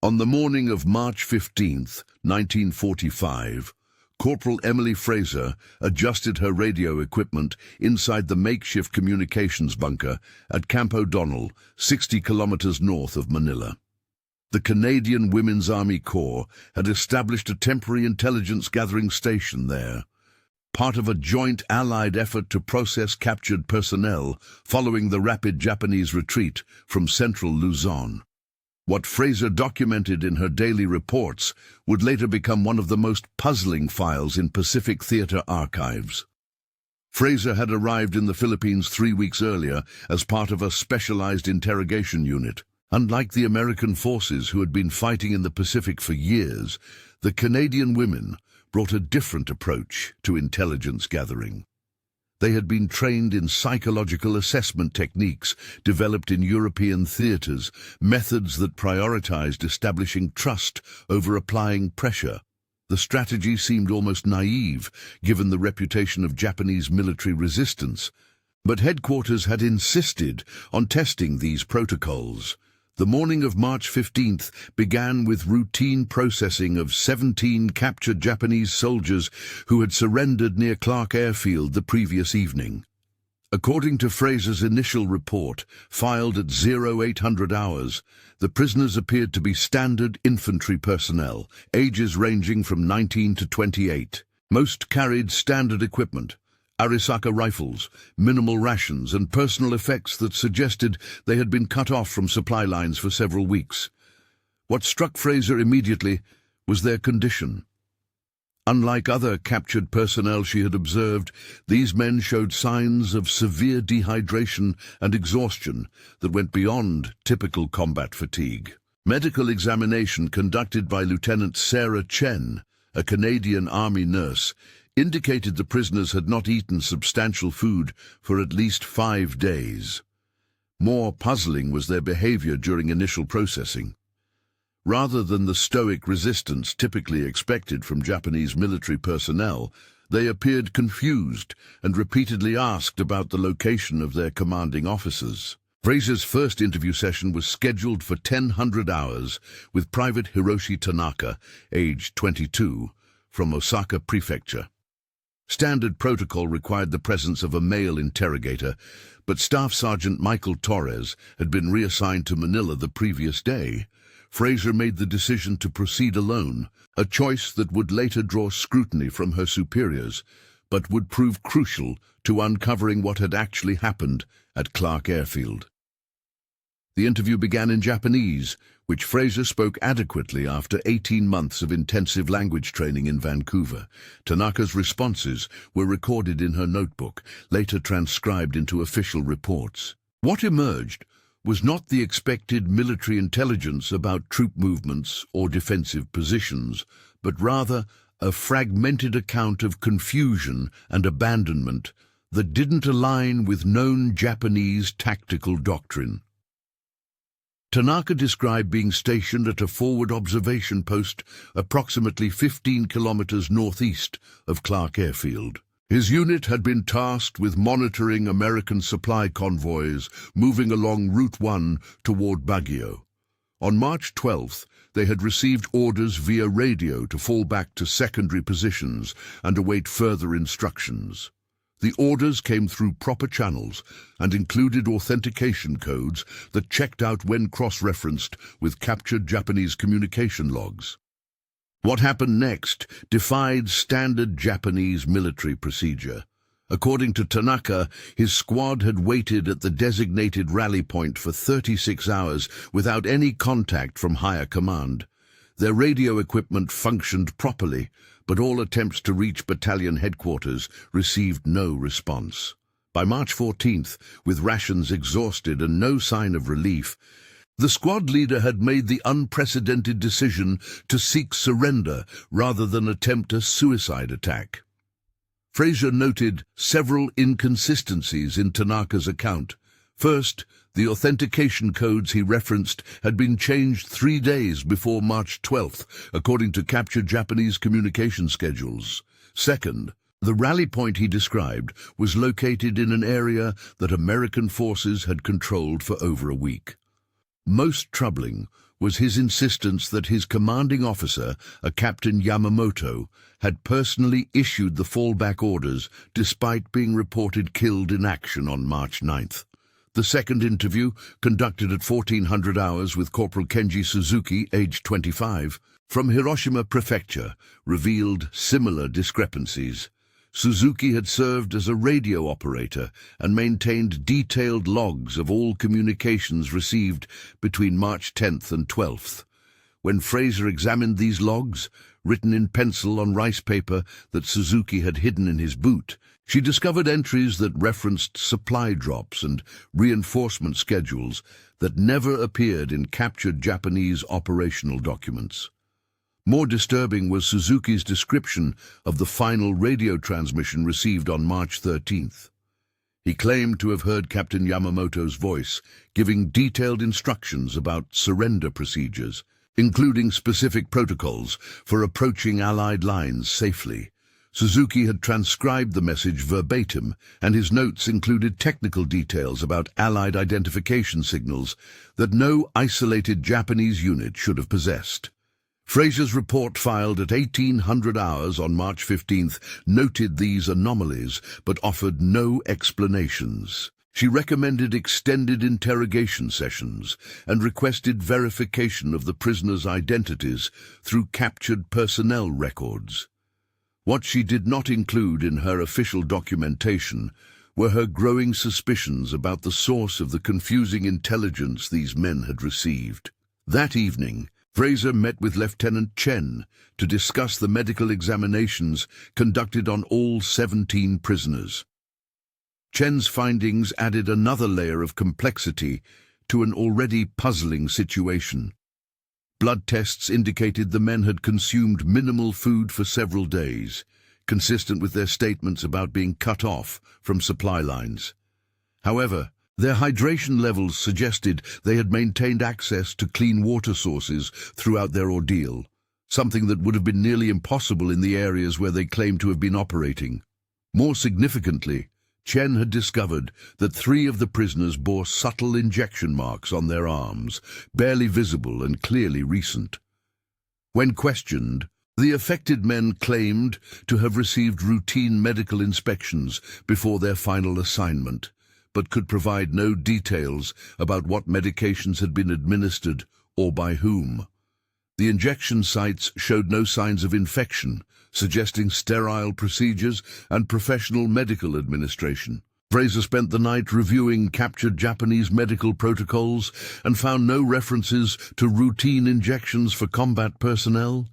On the morning of March 15th, 1945, Corporal Emily Fraser adjusted her radio equipment inside the makeshift communications bunker at Camp O'Donnell, 60 kilometers north of Manila. The Canadian Women's Army Corps had established a temporary intelligence-gathering station there, part of a joint Allied effort to process captured personnel following the rapid Japanese retreat from central Luzon. What Fraser documented in her daily reports would later become one of the most puzzling files in Pacific Theater archives. Fraser had arrived in the Philippines 3 weeks earlier as part of a specialized interrogation unit. Unlike the American forces who had been fighting in the Pacific for years, the Canadian women brought a different approach to intelligence gathering. They had been trained in psychological assessment techniques developed in European theaters, methods that prioritized establishing trust over applying pressure. The strategy seemed almost naive, given the reputation of Japanese military resistance, but headquarters had insisted on testing these protocols. The morning of March 15th began with routine processing of 17 captured Japanese soldiers who had surrendered near Clark Airfield the previous evening. According to Fraser's initial report, filed at 0800 hours, the prisoners appeared to be standard infantry personnel, ages ranging from 19 to 28. Most carried standard equipment, Arisaka rifles, minimal rations, and personal effects that suggested they had been cut off from supply lines for several weeks. What struck Fraser immediately was their condition. Unlike other captured personnel she had observed, these men showed signs of severe dehydration and exhaustion that went beyond typical combat fatigue. Medical examination conducted by Lieutenant Sarah Chen, a Canadian Army nurse, indicated the prisoners had not eaten substantial food for at least 5 days. More puzzling was their behavior during initial processing. Rather than the stoic resistance typically expected from Japanese military personnel, they appeared confused and repeatedly asked about the location of their commanding officers. Fraser's first interview session was scheduled for 1000 hours with Private Hiroshi Tanaka, age 22, from Osaka Prefecture. Standard protocol required the presence of a male interrogator, but Staff Sergeant Michael Torres had been reassigned to Manila the previous day. Fraser made the decision to proceed alone, a choice that would later draw scrutiny from her superiors, but would prove crucial to uncovering what had actually happened at Clark Airfield. The interview began in Japanese, which Fraser spoke adequately after 18 months of intensive language training in Vancouver. Tanaka's responses were recorded in her notebook, later transcribed into official reports. What emerged was not the expected military intelligence about troop movements or defensive positions, but rather a fragmented account of confusion and abandonment that didn't align with known Japanese tactical doctrine. Tanaka described being stationed at a forward observation post approximately 15 kilometers northeast of Clark Airfield. His unit had been tasked with monitoring American supply convoys moving along Route 1 toward Baguio. On March 12th, they had received orders via radio to fall back to secondary positions and await further instructions. The orders came through proper channels and included authentication codes that checked out when cross-referenced with captured Japanese communication logs. What happened next defied standard Japanese military procedure. According to Tanaka, his squad had waited at the designated rally point for 36 hours without any contact from higher command. Their radio equipment functioned properly, but all attempts to reach battalion headquarters received no response. By March 14th, with rations exhausted and no sign of relief, the squad leader had made the unprecedented decision to seek surrender rather than attempt a suicide attack. Fraser noted several inconsistencies in Tanaka's account. First, the authentication codes he referenced had been changed 3 days before March 12th, according to captured Japanese communication schedules. Second, the rally point he described was located in an area that American forces had controlled for over a week. Most troubling was his insistence that his commanding officer, a Captain Yamamoto, had personally issued the fallback orders despite being reported killed in action on March 9th. The second interview, conducted at 1400 hours with Corporal Kenji Suzuki, aged 25, from Hiroshima Prefecture, revealed similar discrepancies. Suzuki had served as a radio operator and maintained detailed logs of all communications received between March 10th and 12th. When Fraser examined these logs, written in pencil on rice paper that Suzuki had hidden in his boot, she discovered entries that referenced supply drops and reinforcement schedules that never appeared in captured Japanese operational documents. More disturbing was Suzuki's description of the final radio transmission received on March 13th. He claimed to have heard Captain Yamamoto's voice, giving detailed instructions about surrender procedures, including specific protocols for approaching Allied lines safely. Suzuki had transcribed the message verbatim, and his notes included technical details about Allied identification signals that no isolated Japanese unit should have possessed. Fraser's report, filed at 1800 hours on March 15th, noted these anomalies but offered no explanations. She recommended extended interrogation sessions and requested verification of the prisoners' identities through captured personnel records. What she did not include in her official documentation were her growing suspicions about the source of the confusing intelligence these men had received. That evening, Fraser met with Lieutenant Chen to discuss the medical examinations conducted on all 17 prisoners. Chen's findings added another layer of complexity to an already puzzling situation. Blood tests indicated the men had consumed minimal food for several days, consistent with their statements about being cut off from supply lines. However, their hydration levels suggested they had maintained access to clean water sources throughout their ordeal, something that would have been nearly impossible in the areas where they claimed to have been operating. More significantly, Chen had discovered that 3 of the prisoners bore subtle injection marks on their arms, barely visible and clearly recent. When questioned, the affected men claimed to have received routine medical inspections before their final assignment, but could provide no details about what medications had been administered or by whom. The injection sites showed no signs of infection, suggesting sterile procedures and professional medical administration. Fraser spent the night reviewing captured Japanese medical protocols and found no references to routine injections for combat personnel.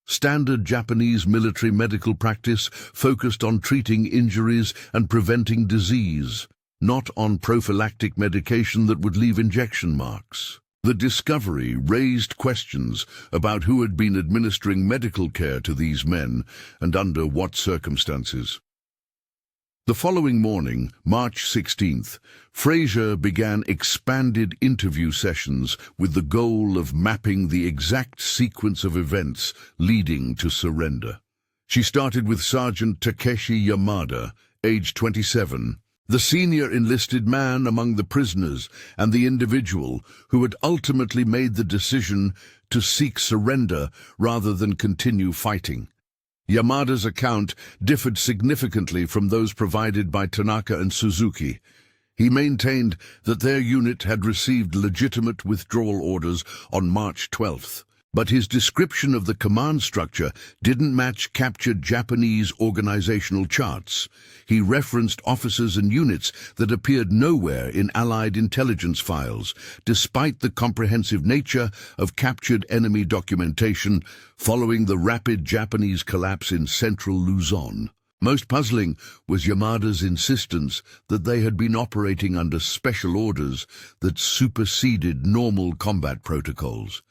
Standard Japanese military medical practice focused on treating injuries and preventing disease, not on prophylactic medication that would leave injection marks. The discovery raised questions about who had been administering medical care to these men and under what circumstances. The following morning, March 16th, Fraser began expanded interview sessions with the goal of mapping the exact sequence of events leading to surrender. She started with Sergeant Takeshi Yamada, age 27, the senior enlisted man among the prisoners and the individual who had ultimately made the decision to seek surrender rather than continue fighting. Yamada's account differed significantly from those provided by Tanaka and Suzuki. He maintained that their unit had received legitimate withdrawal orders on March 12th, but his description of the command structure didn't match captured Japanese organizational charts. He referenced officers and units that appeared nowhere in Allied intelligence files, despite the comprehensive nature of captured enemy documentation following the rapid Japanese collapse in central Luzon. Most puzzling was Yamada's insistence that they had been operating under special orders that superseded normal combat protocols.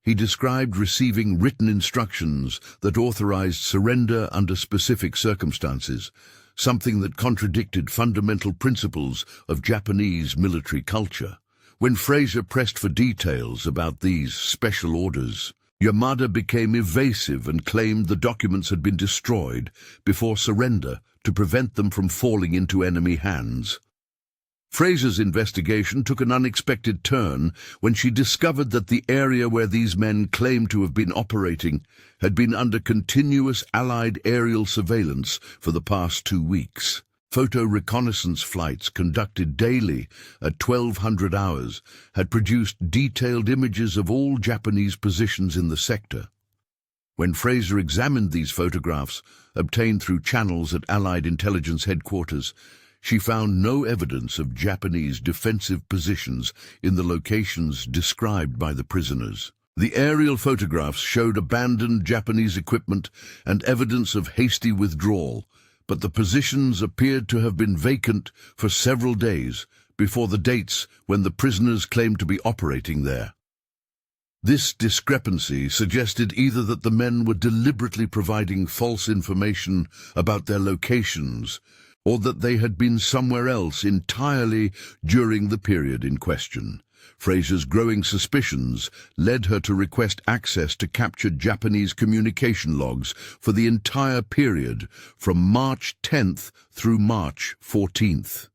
He described receiving written instructions that authorized surrender under specific circumstances, something that contradicted fundamental principles of Japanese military culture. When Fraser pressed for details about these special orders, Yamada became evasive and claimed the documents had been destroyed before surrender to prevent them from falling into enemy hands. Fraser's investigation took an unexpected turn when she discovered that the area where these men claimed to have been operating had been under continuous Allied aerial surveillance for the past 2 weeks. Photo reconnaissance flights conducted daily at 1200 hours had produced detailed images of all Japanese positions in the sector. When Fraser examined these photographs, obtained through channels at Allied intelligence headquarters, she found no evidence of Japanese defensive positions in the locations described by the prisoners. The aerial photographs showed abandoned Japanese equipment and evidence of hasty withdrawal, but the positions appeared to have been vacant for several days before the dates when the prisoners claimed to be operating there. This discrepancy suggested either that the men were deliberately providing false information about their locations, or that they had been somewhere else entirely during the period in question. Fraser's growing suspicions led her to request access to captured Japanese communication logs for the entire period from March 10th through March 14th.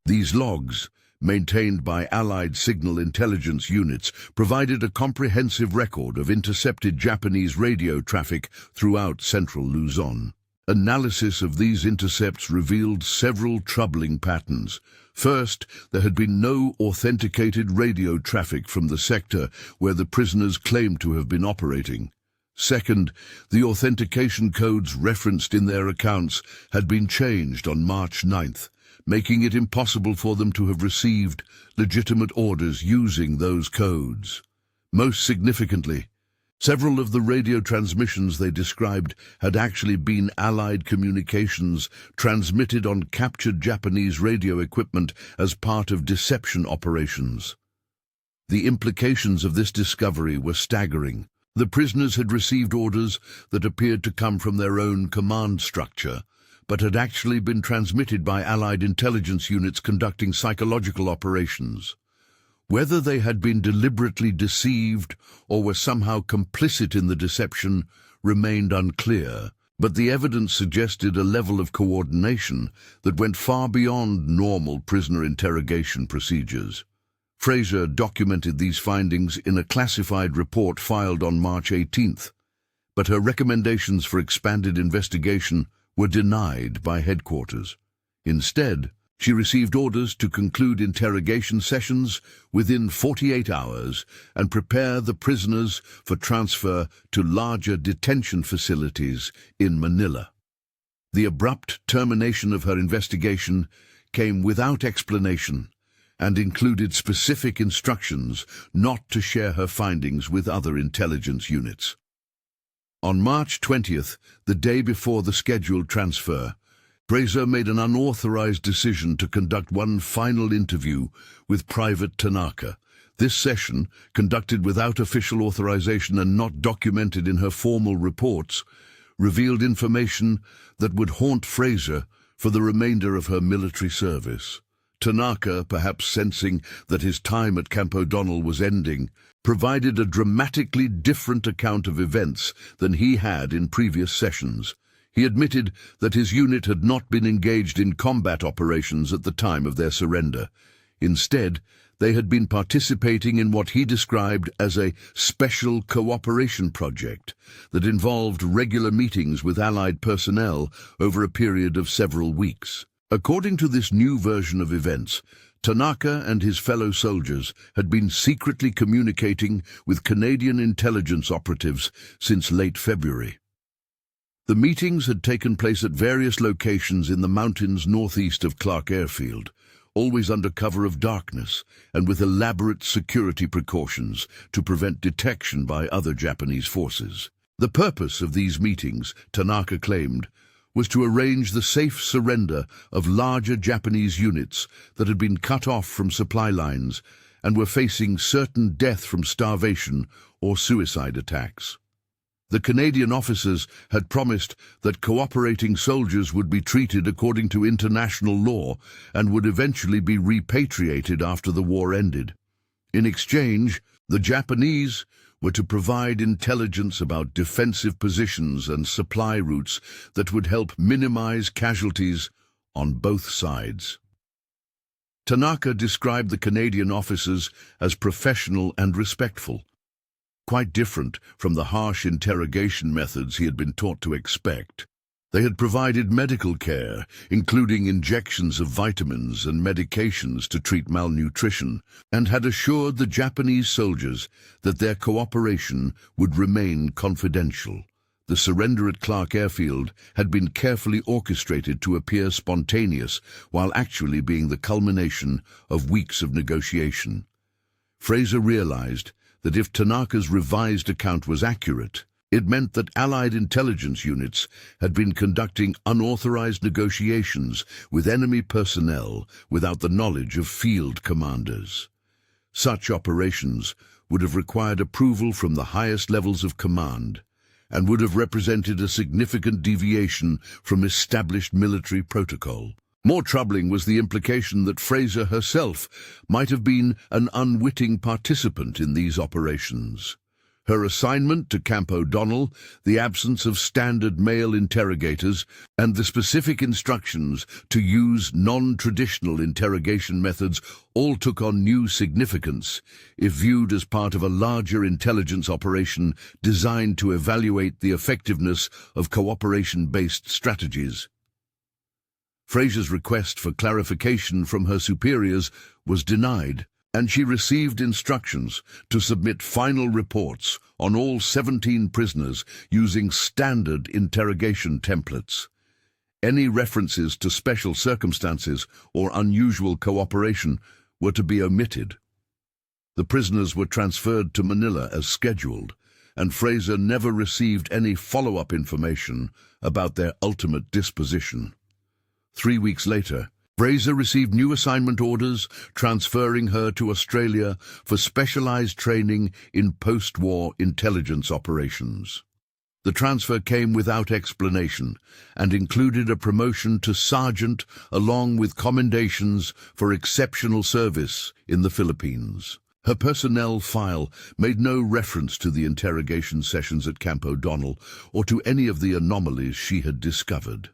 These logs, maintained by Allied signal intelligence units, provided a comprehensive record of intercepted Japanese radio traffic throughout central Luzon. Analysis of these intercepts revealed several troubling patterns. First, there had been no authenticated radio traffic from the sector where the prisoners claimed to have been operating. Second, the authentication codes referenced in their accounts had been changed on March 9th, making it impossible for them to have received legitimate orders using those codes. Most significantly, several of the radio transmissions they described had actually been Allied communications transmitted on captured Japanese radio equipment as part of deception operations. The implications of this discovery were staggering. The prisoners had received orders that appeared to come from their own command structure, but had actually been transmitted by Allied intelligence units conducting psychological operations. Whether they had been deliberately deceived or were somehow complicit in the deception remained unclear, but the evidence suggested a level of coordination that went far beyond normal prisoner interrogation procedures. Fraser documented these findings in a classified report filed on March 18th, but her recommendations for expanded investigation were denied by headquarters. Instead, she received orders to conclude interrogation sessions within 48 hours and prepare the prisoners for transfer to larger detention facilities in Manila. The abrupt termination of her investigation came without explanation and included specific instructions not to share her findings with other intelligence units. On March 20th, the day before the scheduled transfer, Fraser made an unauthorized decision to conduct one final interview with Private Tanaka. This session, conducted without official authorization and not documented in her formal reports, revealed information that would haunt Fraser for the remainder of her military service. Tanaka, perhaps sensing that his time at Camp O'Donnell was ending, provided a dramatically different account of events than he had in previous sessions. He admitted that his unit had not been engaged in combat operations at the time of their surrender. Instead, they had been participating in what he described as a special cooperation project that involved regular meetings with Allied personnel over a period of several weeks. According to this new version of events, Tanaka and his fellow soldiers had been secretly communicating with Canadian intelligence operatives since late February. The meetings had taken place at various locations in the mountains northeast of Clark Airfield, always under cover of darkness and with elaborate security precautions to prevent detection by other Japanese forces. The purpose of these meetings, Tanaka claimed, was to arrange the safe surrender of larger Japanese units that had been cut off from supply lines and were facing certain death from starvation or suicide attacks. The Canadian officers had promised that cooperating soldiers would be treated according to international law and would eventually be repatriated after the war ended. In exchange, the Japanese were to provide intelligence about defensive positions and supply routes that would help minimize casualties on both sides. Tanaka described the Canadian officers as professional and respectful, quite different from the harsh interrogation methods he had been taught to expect. They had provided medical care, including injections of vitamins and medications to treat malnutrition, and had assured the Japanese soldiers that their cooperation would remain confidential. The surrender at Clark Airfield had been carefully orchestrated to appear spontaneous, while actually being the culmination of weeks of negotiation. Fraser realized that if Tanaka's revised account was accurate, it meant that Allied intelligence units had been conducting unauthorized negotiations with enemy personnel without the knowledge of field commanders. Such operations would have required approval from the highest levels of command, and would have represented a significant deviation from established military protocol. More troubling was the implication that Fraser herself might have been an unwitting participant in these operations. Her assignment to Camp O'Donnell, the absence of standard male interrogators, and the specific instructions to use non-traditional interrogation methods all took on new significance if viewed as part of a larger intelligence operation designed to evaluate the effectiveness of cooperation-based strategies. Fraser's request for clarification from her superiors was denied, and she received instructions to submit final reports on all 17 prisoners using standard interrogation templates. Any references to special circumstances or unusual cooperation were to be omitted. The prisoners were transferred to Manila as scheduled, and Fraser never received any follow-up information about their ultimate disposition. 3 weeks later, Fraser received new assignment orders transferring her to Australia for specialized training in post-war intelligence operations. The transfer came without explanation and included a promotion to sergeant along with commendations for exceptional service in the Philippines. Her personnel file made no reference to the interrogation sessions at Camp O'Donnell or to any of the anomalies she had discovered.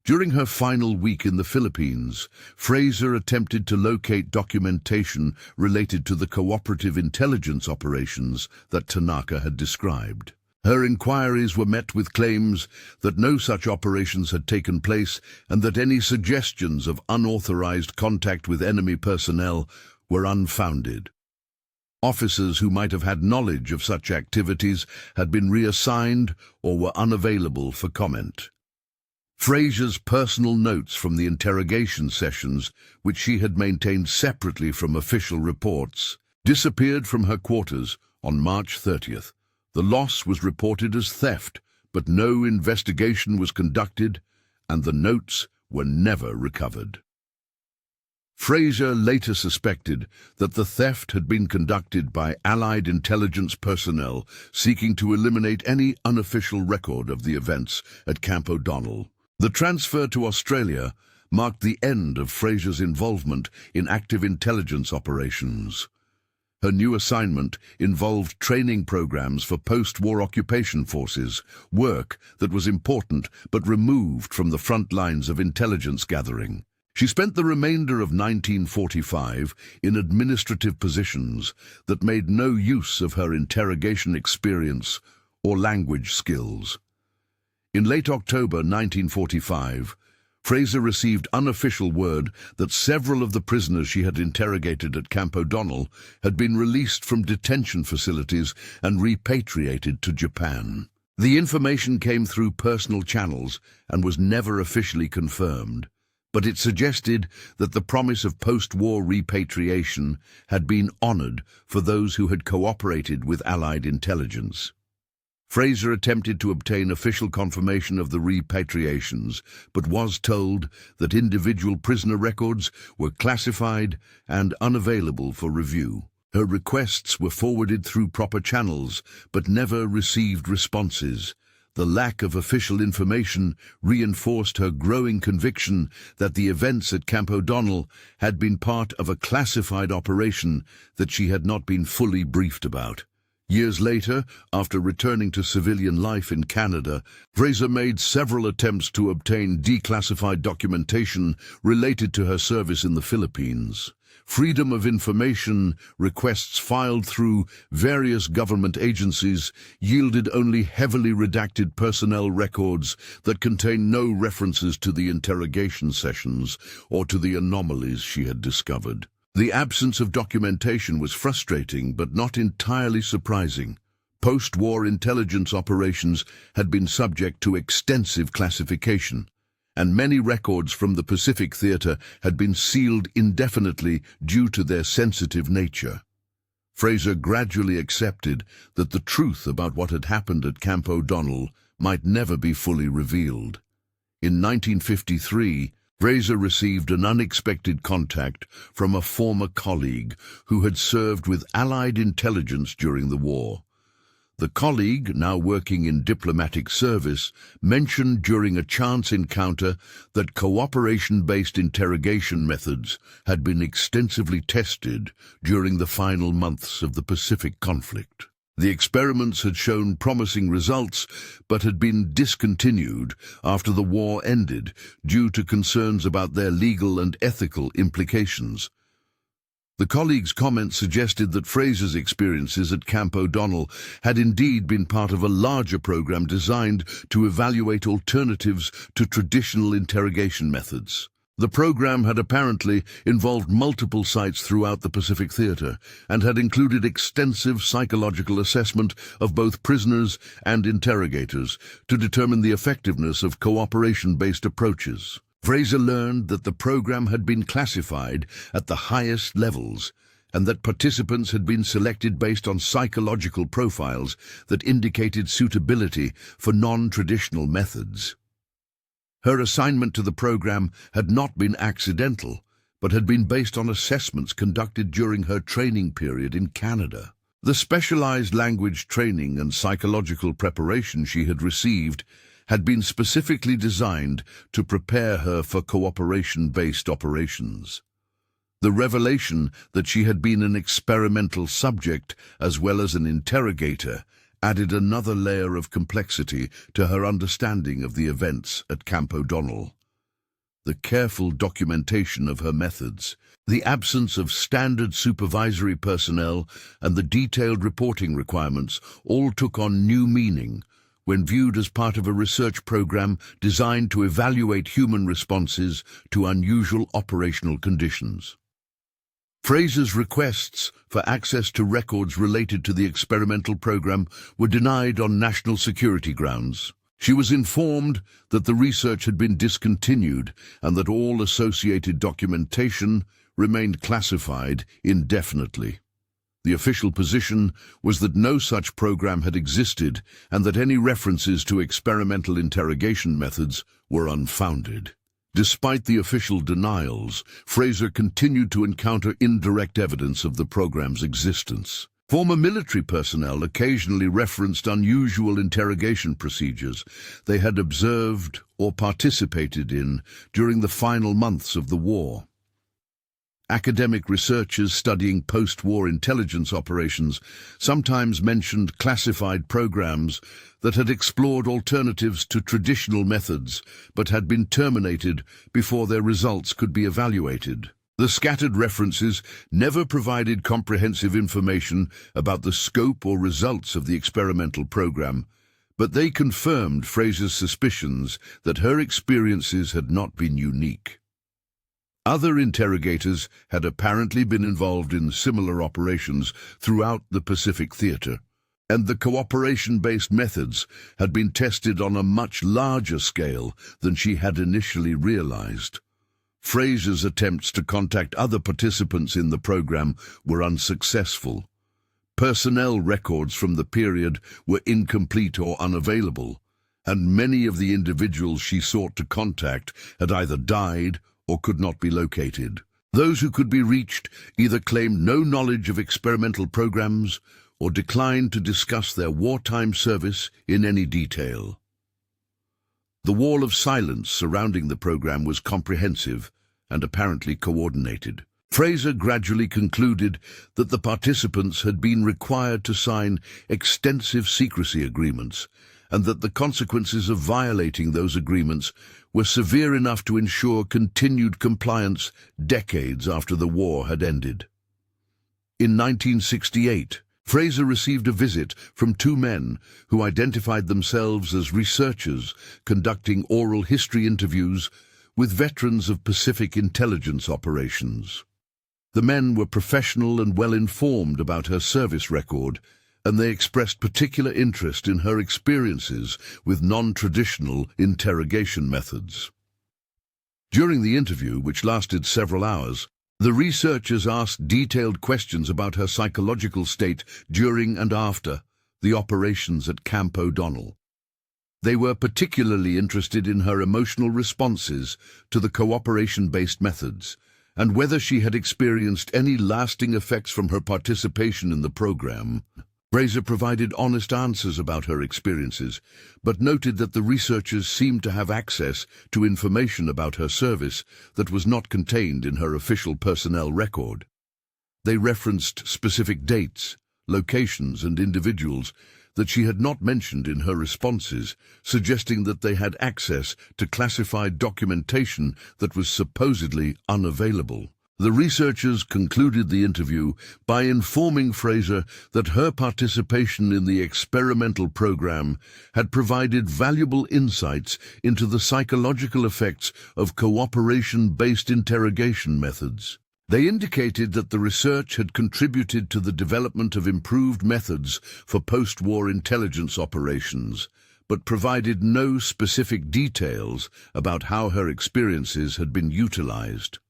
During her final week in the Philippines, Fraser attempted to locate documentation related to the cooperative intelligence operations that Tanaka had described. Her inquiries were met with claims that no such operations had taken place and that any suggestions of unauthorized contact with enemy personnel were unfounded. Officers who might have had knowledge of such activities had been reassigned or were unavailable for comment. Fraser's personal notes from the interrogation sessions, which she had maintained separately from official reports, disappeared from her quarters on March 30th. The loss was reported as theft, but no investigation was conducted, and the notes were never recovered. Fraser later suspected that the theft had been conducted by Allied intelligence personnel seeking to eliminate any unofficial record of the events at Camp O'Donnell. The transfer to Australia marked the end of Fraser's involvement in active intelligence operations. Her new assignment involved training programs for post-war occupation forces, work that was important but removed from the front lines of intelligence gathering. She spent the remainder of 1945 in administrative positions that made no use of her interrogation experience or language skills. In late October 1945, Fraser received unofficial word that several of the prisoners she had interrogated at Camp O'Donnell had been released from detention facilities and repatriated to Japan. The information came through personal channels and was never officially confirmed, but it suggested that the promise of post-war repatriation had been honored for those who had cooperated with Allied intelligence. Fraser attempted to obtain official confirmation of the repatriations, but was told that individual prisoner records were classified and unavailable for review. Her requests were forwarded through proper channels, but never received responses. The lack of official information reinforced her growing conviction that the events at Camp O'Donnell had been part of a classified operation that she had not been fully briefed about. Years later, after returning to civilian life in Canada, Fraser made several attempts to obtain declassified documentation related to her service in the Philippines. Freedom of information requests filed through various government agencies yielded only heavily redacted personnel records that contain no references to the interrogation sessions or to the anomalies she had discovered. The absence of documentation was frustrating but not entirely surprising. Post-war intelligence operations had been subject to extensive classification, and many records from the Pacific Theater had been sealed indefinitely due to their sensitive nature. Fraser gradually accepted that the truth about what had happened at Camp O'Donnell might never be fully revealed. In 1953, Fraser received an unexpected contact from a former colleague who had served with Allied intelligence during the war. The colleague, now working in diplomatic service, mentioned during a chance encounter that cooperation-based interrogation methods had been extensively tested during the final months of the Pacific conflict. The experiments had shown promising results, but had been discontinued after the war ended due to concerns about their legal and ethical implications. The colleague's comments suggested that Fraser's experiences at Camp O'Donnell had indeed been part of a larger program designed to evaluate alternatives to traditional interrogation methods. The program had apparently involved multiple sites throughout the Pacific Theater and had included extensive psychological assessment of both prisoners and interrogators to determine the effectiveness of cooperation-based approaches. Fraser learned that the program had been classified at the highest levels and that participants had been selected based on psychological profiles that indicated suitability for non-traditional methods. Her assignment to the program had not been accidental, but had been based on assessments conducted during her training period in Canada. The specialized language training and psychological preparation she had received had been specifically designed to prepare her for cooperation-based operations. The revelation that she had been an experimental subject as well as an interrogator added another layer of complexity to her understanding of the events at Camp O'Donnell. The careful documentation of her methods, the absence of standard supervisory personnel, and the detailed reporting requirements all took on new meaning when viewed as part of a research program designed to evaluate human responses to unusual operational conditions. Fraser's requests for access to records related to the experimental program were denied on national security grounds. She was informed that the research had been discontinued and that all associated documentation remained classified indefinitely. The official position was that no such program had existed and that any references to experimental interrogation methods were unfounded. Despite the official denials, Fraser continued to encounter indirect evidence of the program's existence. Former military personnel occasionally referenced unusual interrogation procedures they had observed or participated in during the final months of the war. Academic researchers studying post-war intelligence operations sometimes mentioned classified programs that had explored alternatives to traditional methods but had been terminated before their results could be evaluated. The scattered references never provided comprehensive information about the scope or results of the experimental program, but they confirmed Fraser's suspicions that her experiences had not been unique. Other interrogators had apparently been involved in similar operations throughout the Pacific Theater, and the cooperation-based methods had been tested on a much larger scale than she had initially realized. Fraser's attempts to contact other participants in the program were unsuccessful. Personnel records from the period were incomplete or unavailable, and many of the individuals she sought to contact had either died or could not be located. Those who could be reached either claimed no knowledge of experimental programs or declined to discuss their wartime service in any detail. The wall of silence surrounding the program was comprehensive and apparently coordinated. Fraser gradually concluded that the participants had been required to sign extensive secrecy agreements, and that the consequences of violating those agreements were severe enough to ensure continued compliance decades after the war had ended. In 1968, Fraser received a visit from two men who identified themselves as researchers conducting oral history interviews with veterans of Pacific intelligence operations. The men were professional and well-informed about her service record, and they expressed particular interest in her experiences with non-traditional interrogation methods. During the interview, which lasted several hours, the researchers asked detailed questions about her psychological state during and after the operations at Camp O'Donnell. They were particularly interested in her emotional responses to the cooperation-based methods, and whether she had experienced any lasting effects from her participation in the program. Fraser provided honest answers about her experiences, but noted that the researchers seemed to have access to information about her service that was not contained in her official personnel record. They referenced specific dates, locations, and individuals that she had not mentioned in her responses, suggesting that they had access to classified documentation that was supposedly unavailable. The researchers concluded the interview by informing Fraser that her participation in the experimental program had provided valuable insights into the psychological effects of cooperation-based interrogation methods. They indicated that the research had contributed to the development of improved methods for post-war intelligence operations, but provided no specific details about how her experiences had been utilized.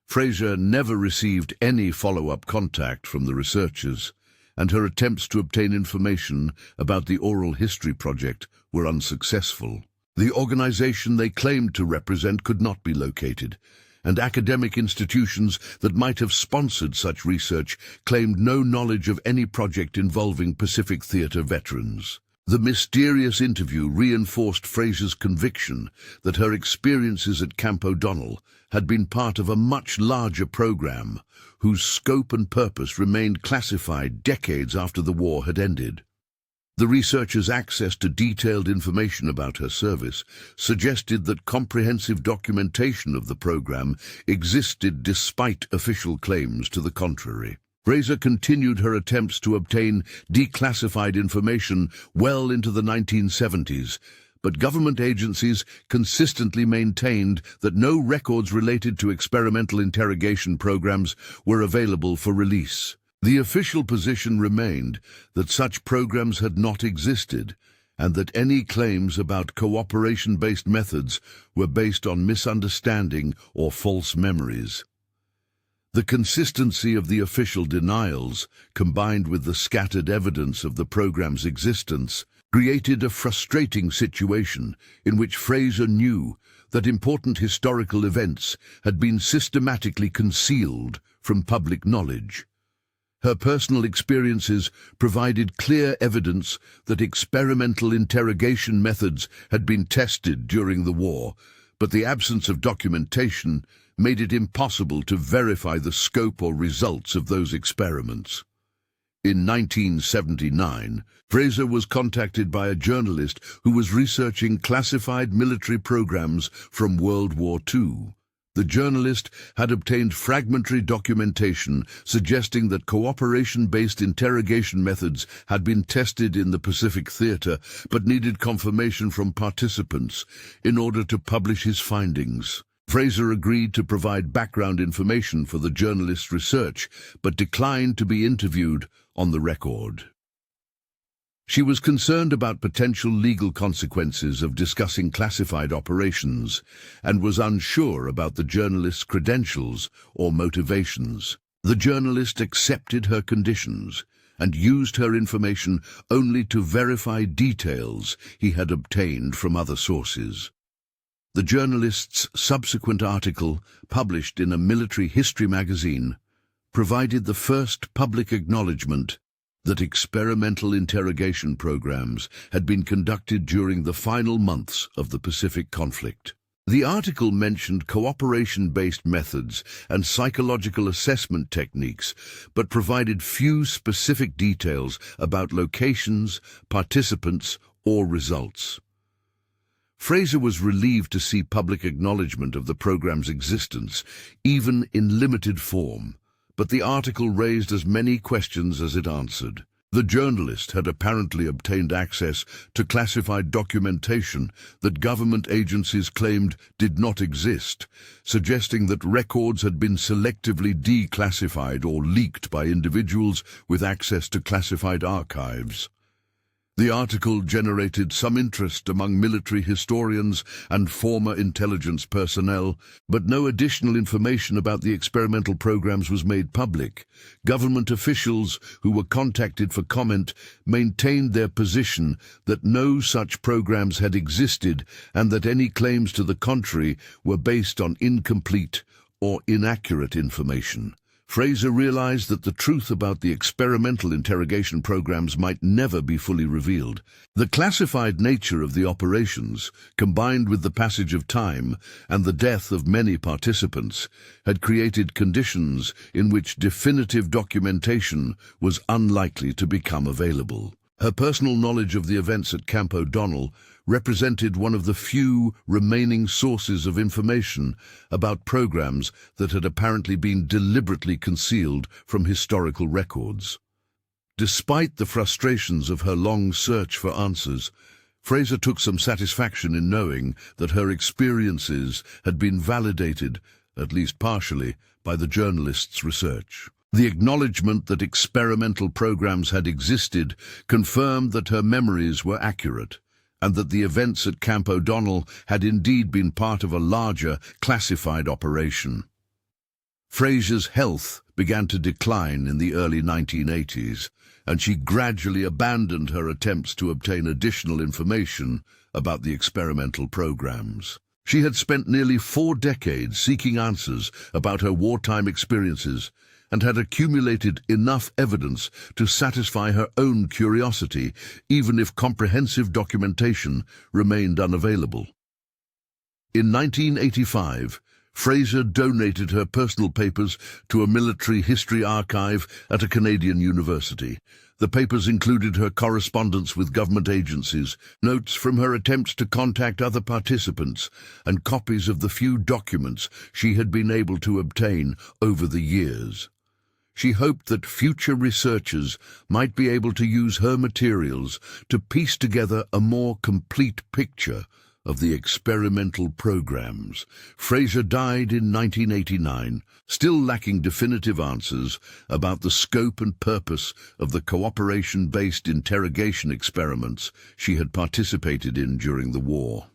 Fraser never received any follow-up contact from the researchers, and her attempts to obtain information about the oral history project were unsuccessful. The organization they claimed to represent could not be located, and academic institutions that might have sponsored such research claimed no knowledge of any project involving Pacific Theater veterans. The mysterious interview reinforced Fraser's conviction that her experiences at Camp O'Donnell had been part of a much larger program, whose scope and purpose remained classified decades after the war had ended. The researchers' access to detailed information about her service suggested that comprehensive documentation of the program existed despite official claims to the contrary. Fraser continued her attempts to obtain declassified information well into the 1970s, but government agencies consistently maintained that no records related to experimental interrogation programs were available for release. The official position remained that such programs had not existed, and that any claims about cooperation-based methods were based on misunderstanding or false memories. The consistency of the official denials, combined with the scattered evidence of the program's existence, created a frustrating situation in which Fraser knew that important historical events had been systematically concealed from public knowledge. Her personal experiences provided clear evidence that experimental interrogation methods had been tested during the war, but the absence of documentation made it impossible to verify the scope or results of those experiments. In 1979, Fraser was contacted by a journalist who was researching classified military programs from World War II. The journalist had obtained fragmentary documentation suggesting that cooperation-based interrogation methods had been tested in the Pacific Theater, but needed confirmation from participants in order to publish his findings. Fraser agreed to provide background information for the journalist's research, but declined to be interviewed on the record. She was concerned about potential legal consequences of discussing classified operations, and was unsure about the journalist's credentials or motivations. The journalist accepted her conditions and used her information only to verify details he had obtained from other sources. The journalist's subsequent article, published in a military history magazine, provided the first public acknowledgement that experimental interrogation programs had been conducted during the final months of the Pacific conflict. The article mentioned cooperation-based methods and psychological assessment techniques, but provided few specific details about locations, participants, or results. Fraser was relieved to see public acknowledgement of the program's existence, even in limited form, but the article raised as many questions as it answered. The journalist had apparently obtained access to classified documentation that government agencies claimed did not exist, suggesting that records had been selectively declassified or leaked by individuals with access to classified archives. The article generated some interest among military historians and former intelligence personnel, but no additional information about the experimental programs was made public. Government officials who were contacted for comment maintained their position that no such programs had existed and that any claims to the contrary were based on incomplete or inaccurate information. Fraser realized that the truth about the experimental interrogation programs might never be fully revealed. The classified nature of the operations, combined with the passage of time and the death of many participants, had created conditions in which definitive documentation was unlikely to become available. Her personal knowledge of the events at Camp O'Donnell represented one of the few remaining sources of information about programs that had apparently been deliberately concealed from historical records. Despite the frustrations of her long search for answers, Fraser took some satisfaction in knowing that her experiences had been validated, at least partially, by the journalist's research. The acknowledgement that experimental programs had existed confirmed that her memories were accurate, and that the events at Camp O'Donnell had indeed been part of a larger, classified operation. Fraser's health began to decline in the early 1980s, and she gradually abandoned her attempts to obtain additional information about the experimental programs. She had spent nearly 4 decades seeking answers about her wartime experiences and had accumulated enough evidence to satisfy her own curiosity, even if comprehensive documentation remained unavailable. In 1985, Fraser donated her personal papers to a military history archive at a Canadian university. The papers included her correspondence with government agencies, notes from her attempts to contact other participants, and copies of the few documents she had been able to obtain over the years. She hoped that future researchers might be able to use her materials to piece together a more complete picture of the experimental programs. Fraser died in 1989, still lacking definitive answers about the scope and purpose of the cooperation-based interrogation experiments she had participated in during the war.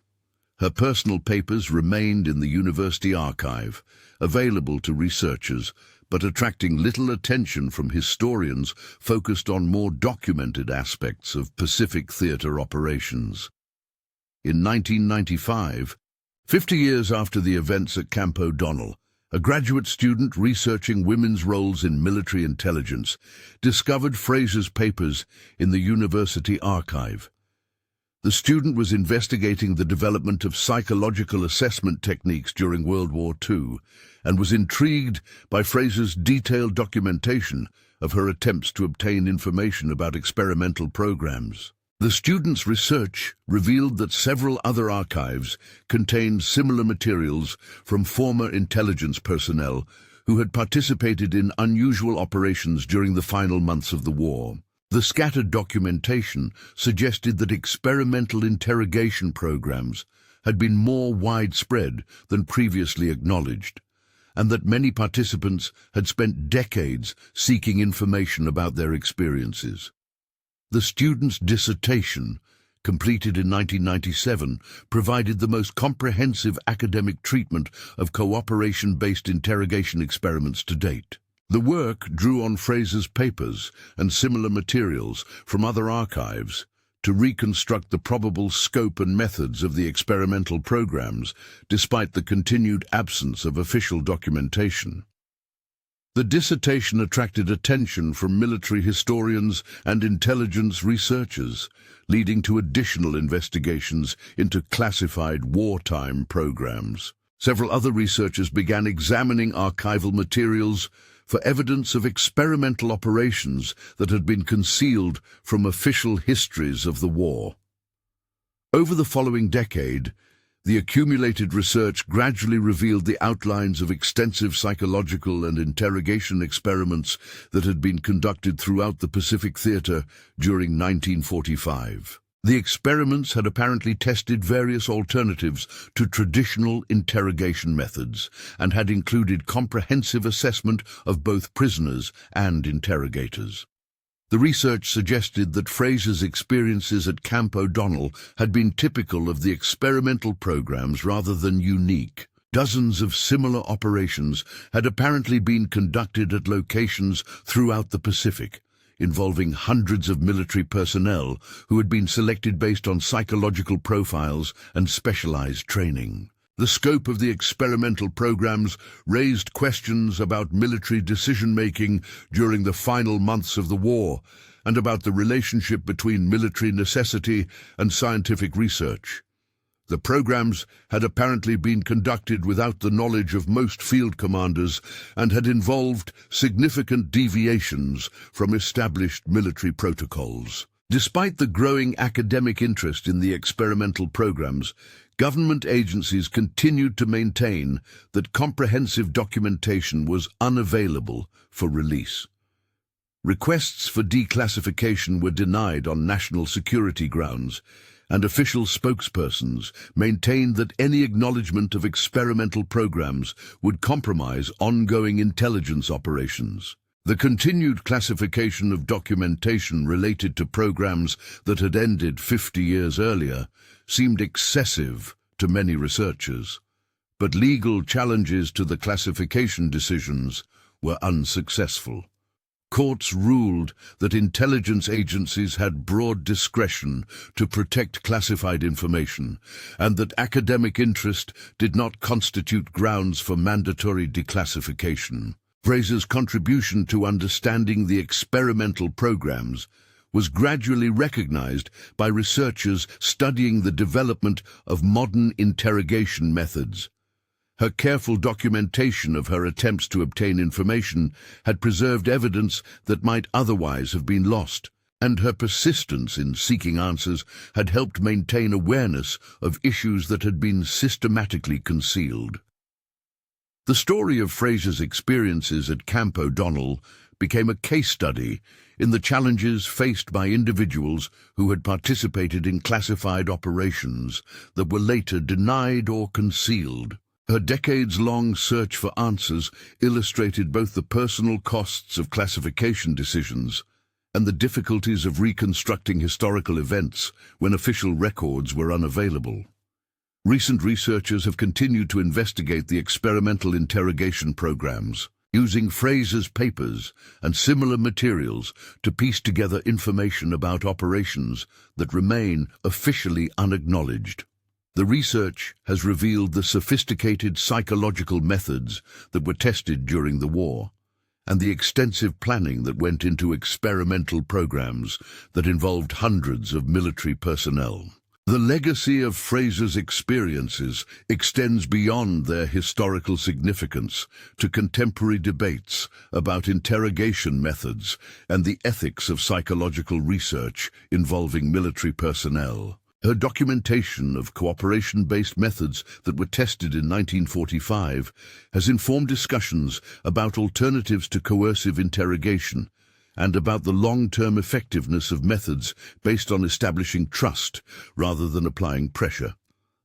Her personal papers remained in the university archive, available to researchers, but attracting little attention from historians focused on more documented aspects of Pacific theater operations. In 1995, 50 years after the events at Camp O'Donnell, a graduate student researching women's roles in military intelligence discovered Fraser's papers in the university archive. The student was investigating the development of psychological assessment techniques during World War II and was intrigued by Fraser's detailed documentation of her attempts to obtain information about experimental programs. The student's research revealed that several other archives contained similar materials from former intelligence personnel who had participated in unusual operations during the final months of the war. The scattered documentation suggested that experimental interrogation programs had been more widespread than previously acknowledged, and that many participants had spent decades seeking information about their experiences. The student's dissertation, completed in 1997, provided the most comprehensive academic treatment of cooperation-based interrogation experiments to date. The work drew on Fraser's papers and similar materials from other archives to reconstruct the probable scope and methods of the experimental programs, despite the continued absence of official documentation. The dissertation attracted attention from military historians and intelligence researchers, leading to additional investigations into classified wartime programs. Several other researchers began examining archival materials for evidence of experimental operations that had been concealed from official histories of the war. Over the following decade, the accumulated research gradually revealed the outlines of extensive psychological and interrogation experiments that had been conducted throughout the Pacific Theater during 1945. The experiments had apparently tested various alternatives to traditional interrogation methods and had included comprehensive assessment of both prisoners and interrogators. The research suggested that Fraser's experiences at Camp O'Donnell had been typical of the experimental programs rather than unique. Dozens of similar operations had apparently been conducted at locations throughout the Pacific, involving hundreds of military personnel who had been selected based on psychological profiles and specialized training. The scope of the experimental programs raised questions about military decision-making during the final months of the war and about the relationship between military necessity and scientific research. The programs had apparently been conducted without the knowledge of most field commanders and had involved significant deviations from established military protocols. Despite the growing academic interest in the experimental programs, government agencies continued to maintain that comprehensive documentation was unavailable for release. Requests for declassification were denied on national security grounds, and official spokespersons maintained that any acknowledgement of experimental programs would compromise ongoing intelligence operations. The continued classification of documentation related to programs that had ended 50 years earlier seemed excessive to many researchers, but legal challenges to the classification decisions were unsuccessful. Courts ruled that intelligence agencies had broad discretion to protect classified information, and that academic interest did not constitute grounds for mandatory declassification. Fraser's contribution to understanding the experimental programs was gradually recognized by researchers studying the development of modern interrogation methods. Her careful documentation of her attempts to obtain information had preserved evidence that might otherwise have been lost, and her persistence in seeking answers had helped maintain awareness of issues that had been systematically concealed. The story of Fraser's experiences at Camp O'Donnell became a case study in the challenges faced by individuals who had participated in classified operations that were later denied or concealed. Her decades-long search for answers illustrated both the personal costs of classification decisions and the difficulties of reconstructing historical events when official records were unavailable. Recent researchers have continued to investigate the experimental interrogation programs, using Fraser's papers and similar materials to piece together information about operations that remain officially unacknowledged. The research has revealed the sophisticated psychological methods that were tested during the war, and the extensive planning that went into experimental programs that involved hundreds of military personnel. The legacy of Fraser's experiences extends beyond their historical significance to contemporary debates about interrogation methods and the ethics of psychological research involving military personnel. Her documentation of cooperation-based methods that were tested in 1945 has informed discussions about alternatives to coercive interrogation and about the long-term effectiveness of methods based on establishing trust rather than applying pressure.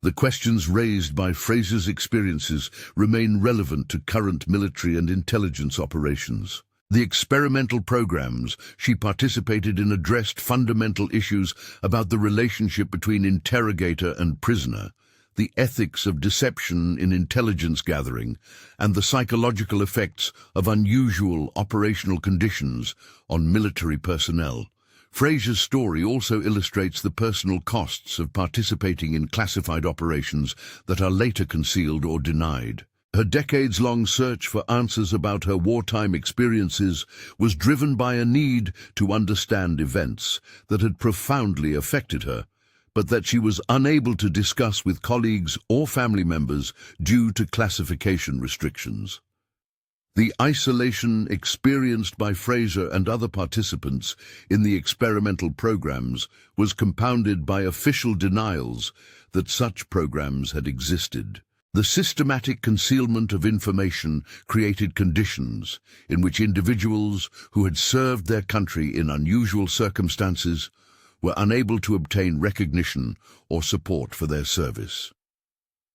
The questions raised by Fraser's experiences remain relevant to current military and intelligence operations. The experimental programs she participated in addressed fundamental issues about the relationship between interrogator and prisoner, the ethics of deception in intelligence gathering, and the psychological effects of unusual operational conditions on military personnel. Fraser's story also illustrates the personal costs of participating in classified operations that are later concealed or denied. Her decades-long search for answers about her wartime experiences was driven by a need to understand events that had profoundly affected her, but that she was unable to discuss with colleagues or family members due to classification restrictions. The isolation experienced by Fraser and other participants in the experimental programs was compounded by official denials that such programs had existed. The systematic concealment of information created conditions in which individuals who had served their country in unusual circumstances were unable to obtain recognition or support for their service.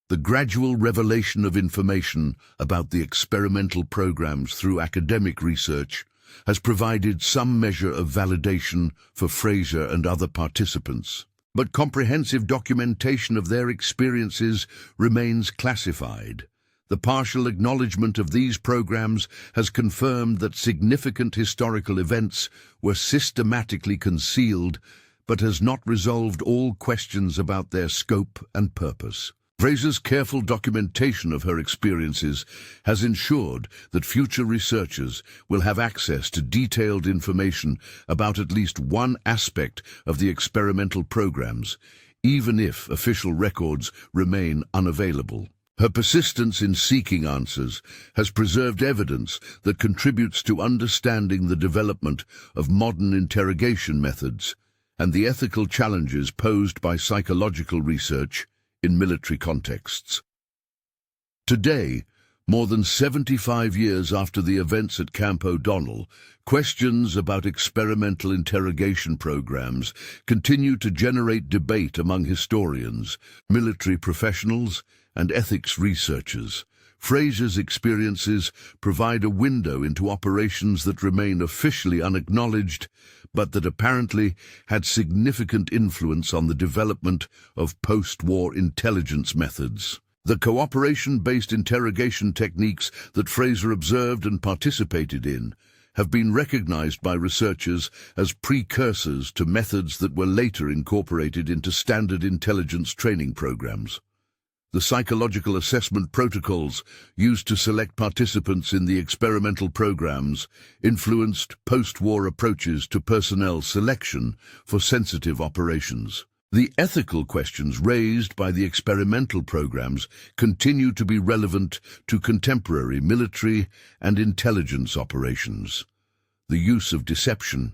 The gradual revelation of information about the experimental programs through academic research has provided some measure of validation for Fraser and other participants, but comprehensive documentation of their experiences remains classified. The partial acknowledgement of these programs has confirmed that significant historical events were systematically concealed, but has not resolved all questions about their scope and purpose. Fraser's careful documentation of her experiences has ensured that future researchers will have access to detailed information about at least one aspect of the experimental programs, even if official records remain unavailable. Her persistence in seeking answers has preserved evidence that contributes to understanding the development of modern interrogation methods and the ethical challenges posed by psychological research in military contexts. Today, more than 75 years after the events at Camp O'Donnell, questions about experimental interrogation programs continue to generate debate among historians, military professionals, and ethics researchers. Fraser's experiences provide a window into operations that remain officially unacknowledged, but that apparently had significant influence on the development of post-war intelligence methods. The cooperation-based interrogation techniques that Fraser observed and participated in have been recognized by researchers as precursors to methods that were later incorporated into standard intelligence training programs. The psychological assessment protocols used to select participants in the experimental programs influenced post-war approaches to personnel selection for sensitive operations. The ethical questions raised by the experimental programs continue to be relevant to contemporary military and intelligence operations. The use of deception,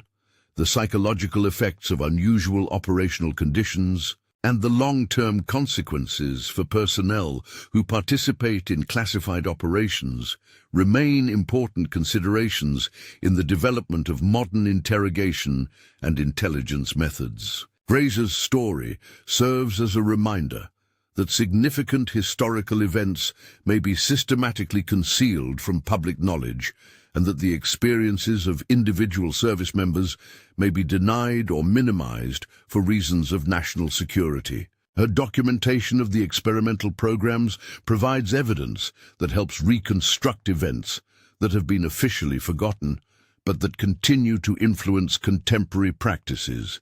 the psychological effects of unusual operational conditions, and the long-term consequences for personnel who participate in classified operations remain important considerations in the development of modern interrogation and intelligence methods. Fraser's story serves as a reminder that significant historical events may be systematically concealed from public knowledge, and that the experiences of individual service members may be denied or minimized for reasons of national security. Her documentation of the experimental programs provides evidence that helps reconstruct events that have been officially forgotten, but that continue to influence contemporary practices.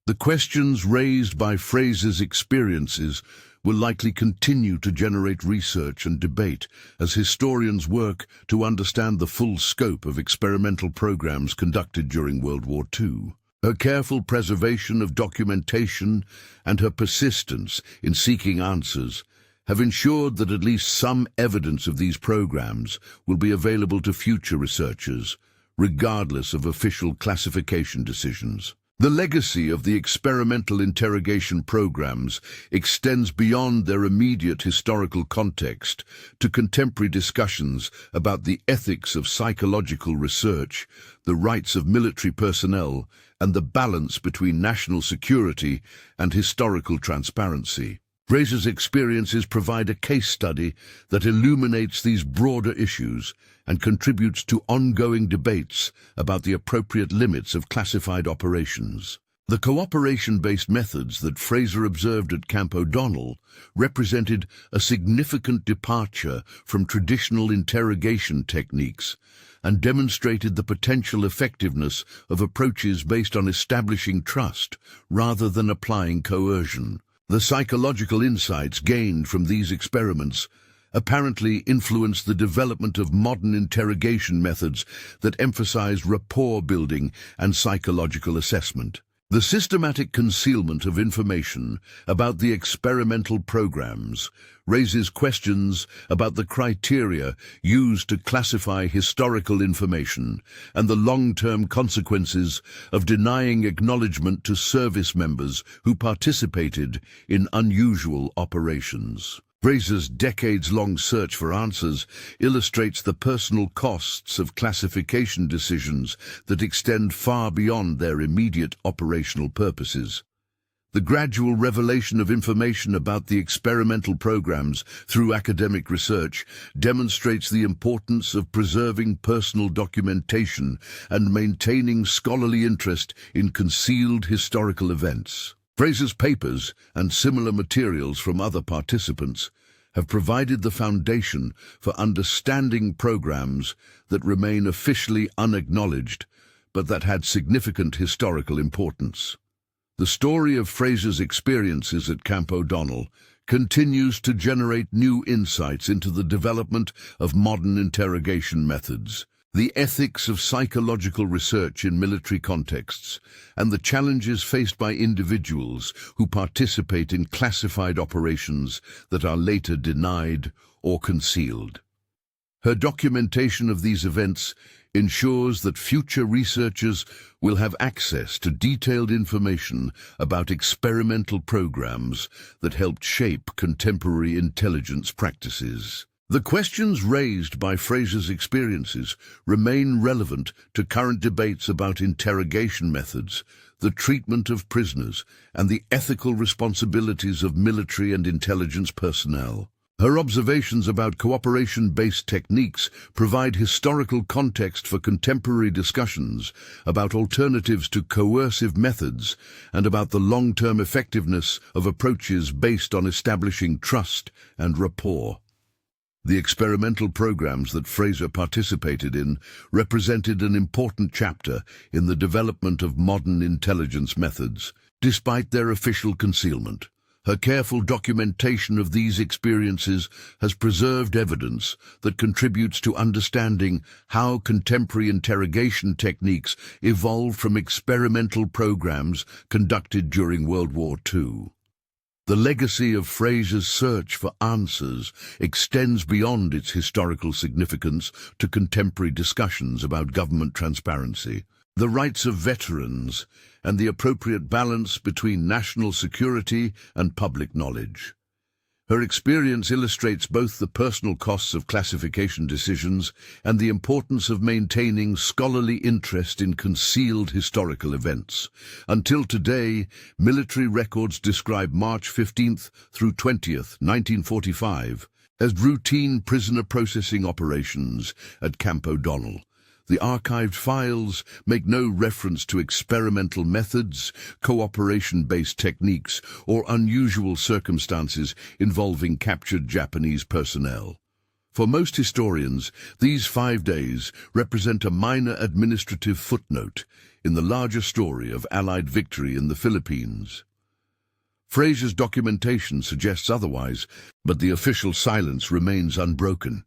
The questions raised by Fraser's experiences will likely continue to generate research and debate as historians work to understand the full scope of experimental programs conducted during World War II. Her careful preservation of documentation and her persistence in seeking answers have ensured that at least some evidence of these programs will be available to future researchers, regardless of official classification decisions. The legacy of the experimental interrogation programs extends beyond their immediate historical context to contemporary discussions about the ethics of psychological research, the rights of military personnel, and the balance between national security and historical transparency. Fraser's experiences provide a case study that illuminates these broader issues and contributes to ongoing debates about the appropriate limits of classified operations. The cooperation-based methods that Fraser observed at Camp O'Donnell represented a significant departure from traditional interrogation techniques and demonstrated the potential effectiveness of approaches based on establishing trust rather than applying coercion. The psychological insights gained from these experiments apparently influenced the development of modern interrogation methods that emphasize rapport building and psychological assessment. The systematic concealment of information about the experimental programs raises questions about the criteria used to classify historical information and the long-term consequences of denying acknowledgement to service members who participated in unusual operations. Fraser's decades-long search for answers illustrates the personal costs of classification decisions that extend far beyond their immediate operational purposes. The gradual revelation of information about the experimental programs through academic research demonstrates the importance of preserving personal documentation and maintaining scholarly interest in concealed historical events. Fraser's papers and similar materials from other participants have provided the foundation for understanding programs that remain officially unacknowledged, but that had significant historical importance. The story of Fraser's experiences at Camp O'Donnell continues to generate new insights into the development of modern interrogation methods, the ethics of psychological research in military contexts, and the challenges faced by individuals who participate in classified operations that are later denied or concealed. Her documentation of these events ensures that future researchers will have access to detailed information about experimental programs that helped shape contemporary intelligence practices. The questions raised by Fraser's experiences remain relevant to current debates about interrogation methods, the treatment of prisoners, and the ethical responsibilities of military and intelligence personnel. Her observations about cooperation-based techniques provide historical context for contemporary discussions about alternatives to coercive methods and about the long-term effectiveness of approaches based on establishing trust and rapport. The experimental programs that Fraser participated in represented an important chapter in the development of modern intelligence methods, despite their official concealment. Her careful documentation of these experiences has preserved evidence that contributes to understanding how contemporary interrogation techniques evolved from experimental programs conducted during World War II. The legacy of Fraser's search for answers extends beyond its historical significance to contemporary discussions about government transparency, the rights of veterans, and the appropriate balance between national security and public knowledge. Her experience illustrates both the personal costs of classification decisions and the importance of maintaining scholarly interest in concealed historical events. Until today, military records describe March 15th through 20th, 1945, as routine prisoner processing operations at Camp O'Donnell. The archived files make no reference to experimental methods, cooperation-based techniques, or unusual circumstances involving captured Japanese personnel. For most historians, these 5 days represent a minor administrative footnote in the larger story of Allied victory in the Philippines. Fraser's documentation suggests otherwise, but the official silence remains unbroken.